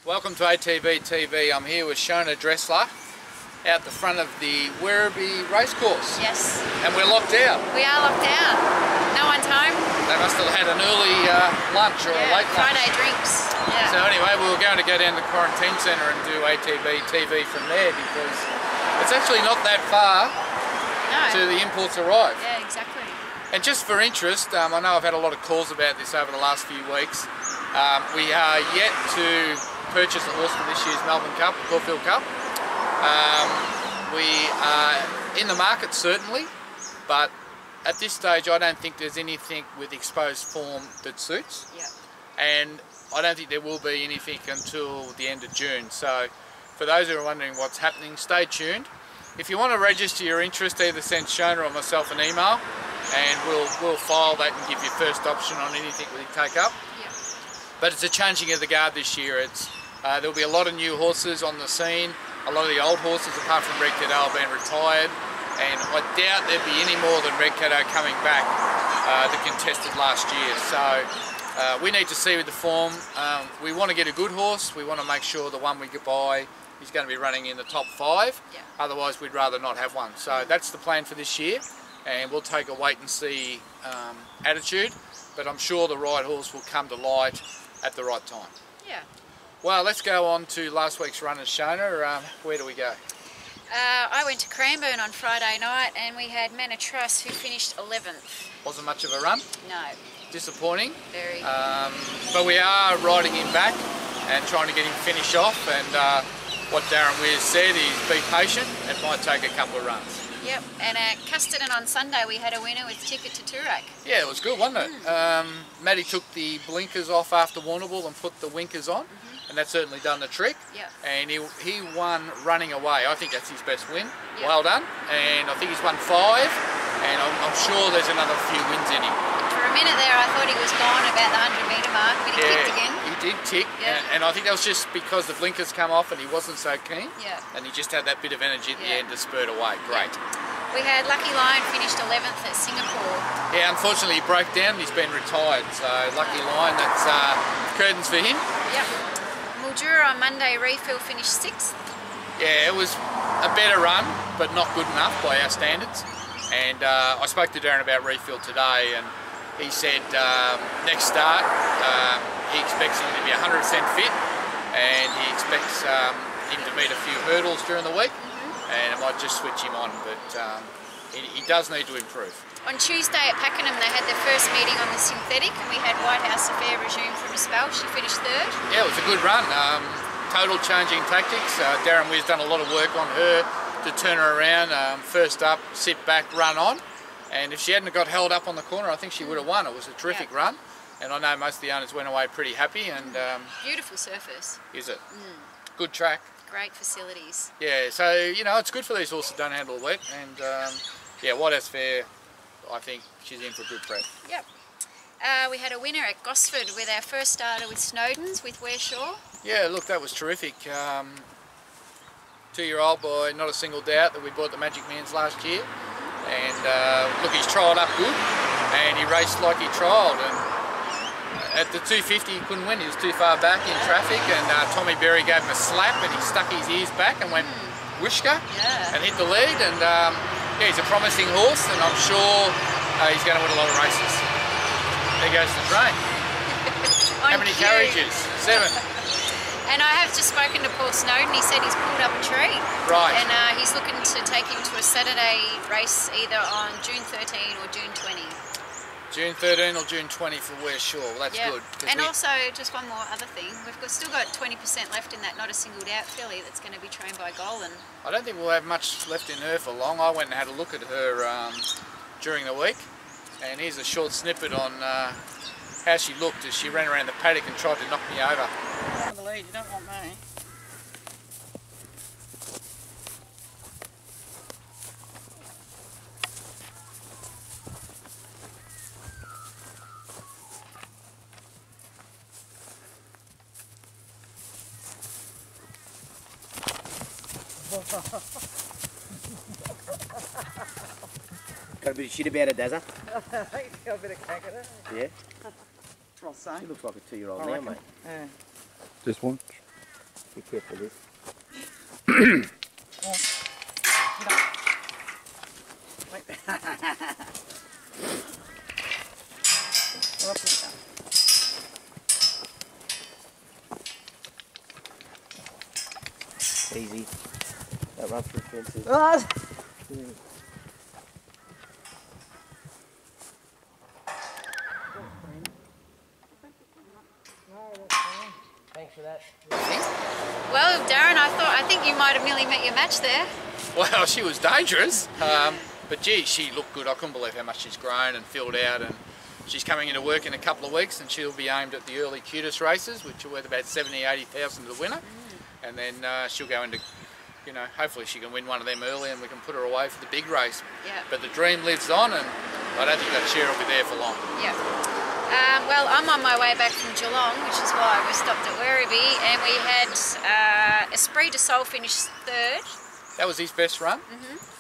Welcome to ATB TV. I'm here with Shona Drechsler out the front of the Werribee racecourse. Yes. And we're locked out. We are locked out. No one's home. They must have had an early lunch or a late lunch. Friday drinks. Yeah. So anyway, we were going to go down to the quarantine centre and do ATB TV from there because it's actually not that far to the imports arrive. Yeah, exactly. And just for interest, I know I've had a lot of calls about this over the last few weeks. We are yet to purchase a horse for this year's Melbourne Cup, Caulfield Cup. We are in the market certainly, but at this stage I don't think there's anything with exposed form that suits. Yep. And I don't think there will be anything until the end of June. So for those who are wondering what's happening, stay tuned. If you want to register your interest, either send Shona or myself an email and we'll file that and give you first option on anything we take up. Yep. But it's a changing of the guard this year. There'll be a lot of new horses on the scene. A lot of the old horses, apart from Red Cadeau, have been retired, and I doubt there'll be any more than Red Cadeau coming back that contested last year. So we need to see with the form. We want to get a good horse. We want to make sure the one we get by is going to be running in the top 5. Yeah. Otherwise, we'd rather not have one. So that's the plan for this year, and we'll take a wait and see attitude. But I'm sure the right horse will come to light at the right time. Yeah. Well, let's go on to last week's runners, Shona. Where do we go? I went to Cranbourne on Friday night and we had Manitruss who finished 11th. Wasn't much of a run. No. Disappointing. Very. But we are riding him back and trying to get him finished off, and what Darren Weir said is be patient, it might take a couple of runs. Yep, and at Custerton on Sunday we had a winner with Ticket to Toorak. Yeah, it was good, wasn't it? Matty took the blinkers off after Warrnambool and put the winkers on. And that's certainly done the trick. Yep. And he won running away. I think that's his best win. Yep. Well done. And I think he's won 5. And I'm sure there's another few wins in him. For a minute there I thought he was gone about the 100 metre mark, but he kicked again. He did tick. Yeah. And I think that was just because the blinkers come off and he wasn't so keen. Yeah. And he just had that bit of energy at the end to spurt away. Great. We had Lucky Lion finished 11th at Singapore. Yeah, unfortunately he broke down and he's been retired. So Lucky Lion, that's curtains for him. Yep. Mildura on Monday, Refill finished 6th. Yeah, it was a better run, but not good enough by our standards. And I spoke to Darren about Refill today, and he said next start he expects him to be 100% fit, and he expects him to meet a few hurdles during the week, and it might just switch him on, but he does need to improve. On Tuesday at Pakenham they had their first meeting on the synthetic, and we had Whitehouse Affair resume from a spell. She finished 3rd. Yeah, it was a good run. Total changing tactics. Darren Weir's done a lot of work on her to turn her around. First up, sit back, run on. And if she hadn't got held up on the corner, I think she would have won. It was a terrific run. And I know most of the owners went away pretty happy. And beautiful surface. Is it? Good track. Great facilities. Yeah, so, you know, it's good for these horses that don't handle wet. And, yeah, Whitehouse Fair, I think she's in for a good prep. Yep. We had a winner at Gosford with our first starter with Snowdens with Wearshaw. Yeah, look, that was terrific. 2-year-old boy, not a single doubt that we bought the Magic Man's last year. And look, he's trialled up good and he raced like he trialled. And at the 250 he couldn't win, he was too far back in traffic, and Tommy Berry gave him a slap and he stuck his ears back and went whisker and hit the lead. And yeah, he's a promising horse, and I'm sure he's going to win a lot of races. There goes the train. How many carriages? 7. And I have just spoken to Paul Snowden. He said he's pulled up a tree. Right. And he's looking to take him to a Saturday race either on June 13 or June 20. June 13 or June 20 for Wearshaw. Well, that's good. And also, just one more other thing, still got 20% left in that not a singled out filly that's going to be trained by Golan. I don't think we'll have much left in her for long. I went and had a look at her during the week, and here's a short snippet on how she looked as she ran around the paddock and tried to knock me over. I believe you don't want me. Got a bit of shit about it, does it? He's got a bit of crack at it. Yeah. I'll say. She looks like a 2-year-old I now, reckon. mate. Yeah. Just one. Be careful, Liz. Easy. Don't run through fences. Thanks for that. Well, Darren, I think you might have nearly met your match there. Well, she was dangerous, but gee, she looked good. I couldn't believe how much she's grown and filled out, and she's coming into work in a couple of weeks, and she'll be aimed at the early Cutis races, which are worth about 70,000 to 80,000 to the winner, and then she'll go into, you know, hopefully she can win one of them early, and we can put her away for the big race. Yeah. But the dream lives on, and I don't think that share will be there for long. Yeah. Well, I'm on my way back from Geelong, which is why we stopped at Werribee, and we had Esprit de Sol finish third. That was his best run.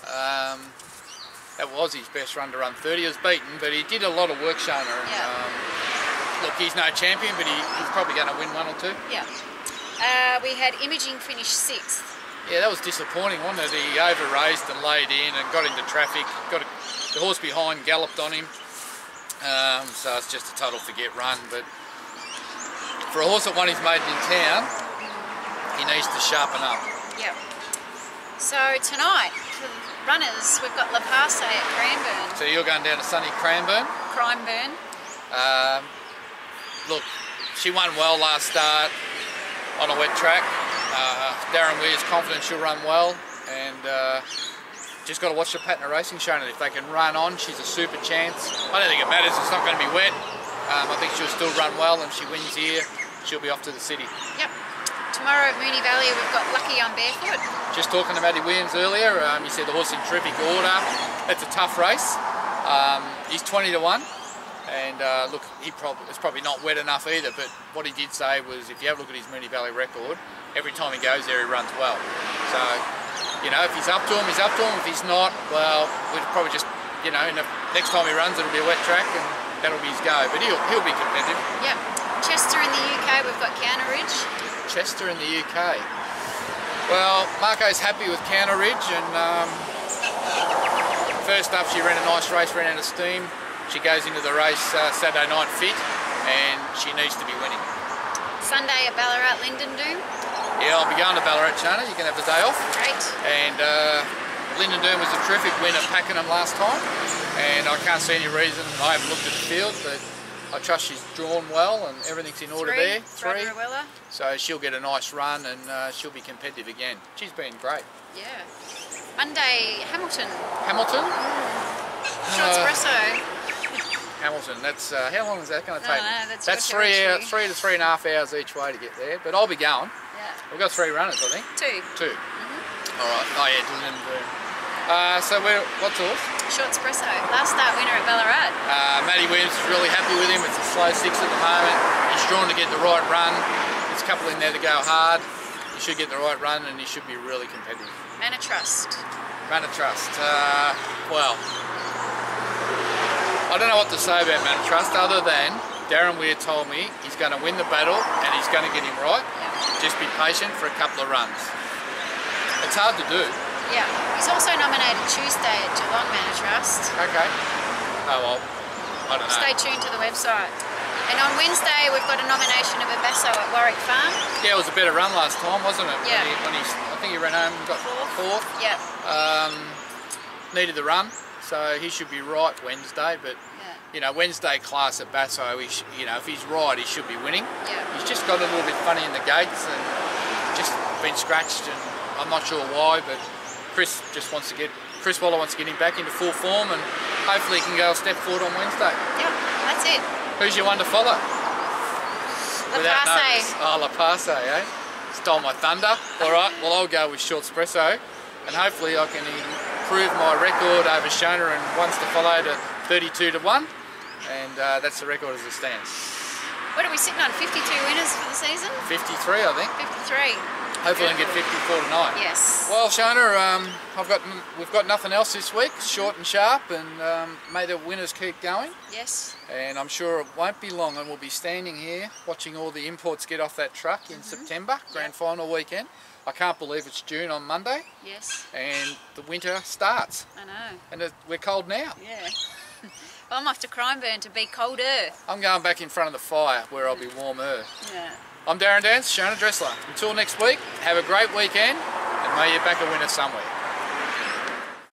That was his best run to run 30. He was beaten, but he did a lot of work, Shona. Yeah. Look, he's no champion, but he's probably going to win one or two. Yeah. We had Imaging finish sixth. Yeah, that was disappointing, wasn't it? He over-raced and laid in and got into traffic. The horse behind galloped on him. So it's just a total forget run. But for a horse that won his maiden in town, he needs to sharpen up. Yeah. So tonight, for the runners, we've got La Passe at Cranbourne. So you're going down to sunny Cranbourne? Cranbourne. Look, she won well last start on a wet track. Darren Weir's confident she'll run well, and just got to watch the pattern of racing, Shona. If they can run on, she's a super chance. I don't think it matters, it's not going to be wet. I think she'll still run well, and if she wins here, she'll be off to the city. Yep. Tomorrow at Moonee Valley, we've got Lucky on Barefoot. Just talking to Matty Williams earlier, he said the horse in terrific order. It's a tough race. He's 20 to 1. And look, it's probably not wet enough either, but what he did say was if you have a look at his Moonee Valley record, every time he goes there he runs well. So, you know, if he's up to him, he's up to him. If he's not, well, we'd probably just, you know, next time he runs it'll be a wet track and that'll be his go. But he'll be competitive. Yep. Chester in the UK, we've got Counter Ridge. Chester in the UK. Well, Marco's happy with Counter Ridge, and first up she ran a nice race, ran out of steam. She goes into the race Saturday night fit, and she needs to be winning. Sunday at Ballarat, Lyndon Doom. Yeah, I'll be going to Ballarat, Shona. You can have the day off. Great. And Lyndon Doom was a terrific win at Pakenham last time, and I can't see any reason. I haven't looked at the field, but I trust she's drawn well and everything's in order there. Three. So she'll get a nice run, and she'll be competitive again. She's been great. Yeah. Monday, Hamilton. Hamilton? Short espresso. Hamilton, that's how long is that going to take? That's 3 to 3.5 hours each way to get there, but I'll be going. Yeah. We've got 3 runners, I think. 2. 2. All right. Oh yeah, Dylan and Boom. So what's horse? Short espresso. Last start winner at Ballarat. Matty Williams is really happy with him. It's a slow 6 at the moment. He's drawn to get the right run. There's a couple in there to go hard. He should get the right run, and he should be really competitive. Manor Trust. Manor Trust. Well, I don't know what to say about Manor Trust other than Darren Weir told me he's going to win the battle and he's going to get him right. Yeah. Just be patient for a couple of runs. It's hard to do. Yeah. He's also nominated Tuesday at Geelong Manor Trust. Okay. Oh well, I don't know. Stay tuned to the website. And on Wednesday we've got a nomination of a Basso at Warwick Farm. Yeah, it was a better run last time, wasn't it? Yeah. I think he ran home and got fourth. Yeah. Needed the run. So he should be right Wednesday, but you know, Wednesday class at Basso, you know, if he's right, he should be winning. Yeah. He's just got a little bit funny in the gates and just been scratched, and I'm not sure why, but Chris Waller wants to get him back into full form, and hopefully he can go a step forward on Wednesday. Yeah, that's it. Who's your one to follow? La Passe. Oh, La Passe, eh? Stole my thunder. All right, well I'll go with Short Espresso, and hopefully I can improve my record over Shona and ones to follow to 32 to 1, and that's the record as it stands. What are we sitting on, 52 winners for the season? 53, I think. 53. Hopefully, we can get 54 tonight. Yes. Well, Shona, we've got nothing else this week. Short and sharp, and may the winners keep going. Yes. And I'm sure it won't be long, and we'll be standing here watching all the imports get off that truck in September, grand final weekend. I can't believe it's June on Monday. Yes. And the winter starts. I know. And we're cold now. Yeah. Well, I'm off to Crimeburn to be colder. I'm going back in front of the fire where I'll be warmer. Yeah. I'm Darren Dance, Shona Drechsler. Until next week, have a great weekend, and may you back a winner somewhere.